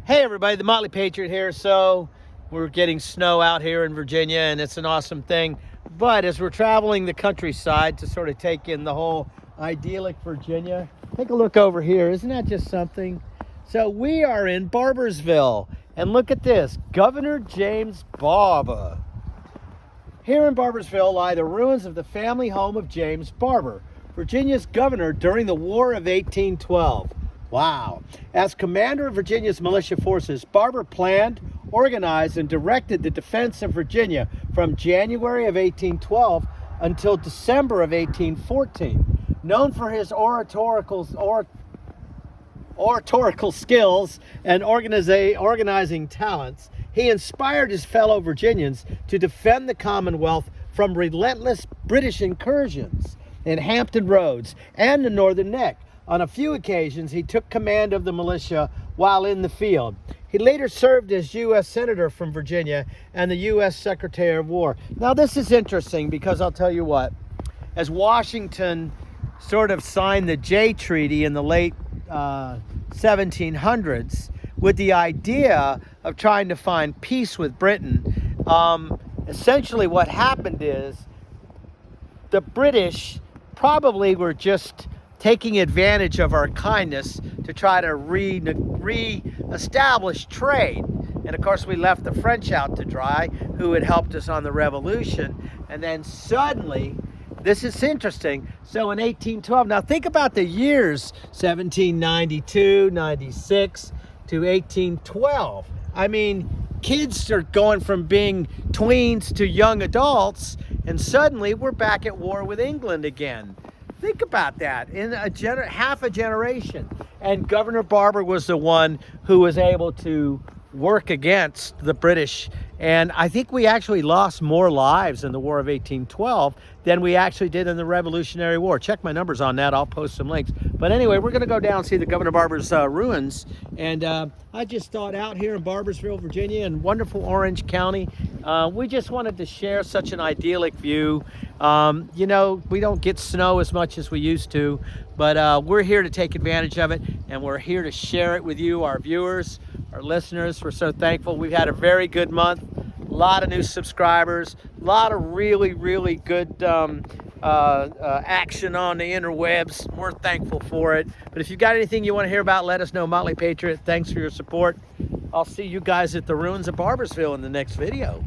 Hey everybody, the Motley Patriot here. So we're getting snow out here in Virginia and it's an awesome thing. But as we're traveling the countryside to sort of take in the whole idyllic Virginia, take a look over here. Isn't that just something? So we are in Barboursville and look at this, Governor James Barbour. Here in Barboursville lie the ruins of the family home of James Barbour, Virginia's governor during the War of 1812. Wow. As commander of Virginia's militia forces, Barbour planned, organized, and directed the defense of Virginia from January of 1812 until December of 1814. Known for his oratorical skills and organizing talents, he inspired his fellow Virginians to defend the Commonwealth from relentless British incursions in Hampton Roads and the Northern Neck. On a few occasions, he took command of the militia while in the field. He later served as U.S. Senator from Virginia and the U.S. Secretary of War. Now, this is interesting because I'll tell you what, as Washington sort of signed the Jay Treaty in the late 1700s with the idea of trying to find peace with Britain, essentially what happened is the British probably were just taking advantage of our kindness to try to re-establish trade. And of course, we left the French out to dry, who had helped us on the Revolution. And then suddenly, this is interesting, so in 1812, now think about the years, 1792, 96 to 1812. I mean, kids are going from being tweens to young adults, and suddenly we're back at war with England again. Think about that, in half a generation. And Governor Barbour was the one who was able to work against the British. And I think we actually lost more lives in the War of 1812 than we actually did in the Revolutionary War. Check my numbers on that. I'll post some links. But anyway, we're going to go down and see the Governor Barbour's ruins. And I just thought out here in Barboursville, Virginia, in wonderful Orange County, we just wanted to share such an idyllic view. You know, we don't get snow as much as we used to, but we're here to take advantage of it, and we're here to share it with you, our viewers, our listeners. We're so thankful. We've had a very good month, a lot of new subscribers, a lot of really, really good action on the interwebs. We're thankful for it. But if you've got anything you want to hear about, let us know. Motley Patriot, thanks for your support. I'll see you guys at the ruins of Barboursville in the next video.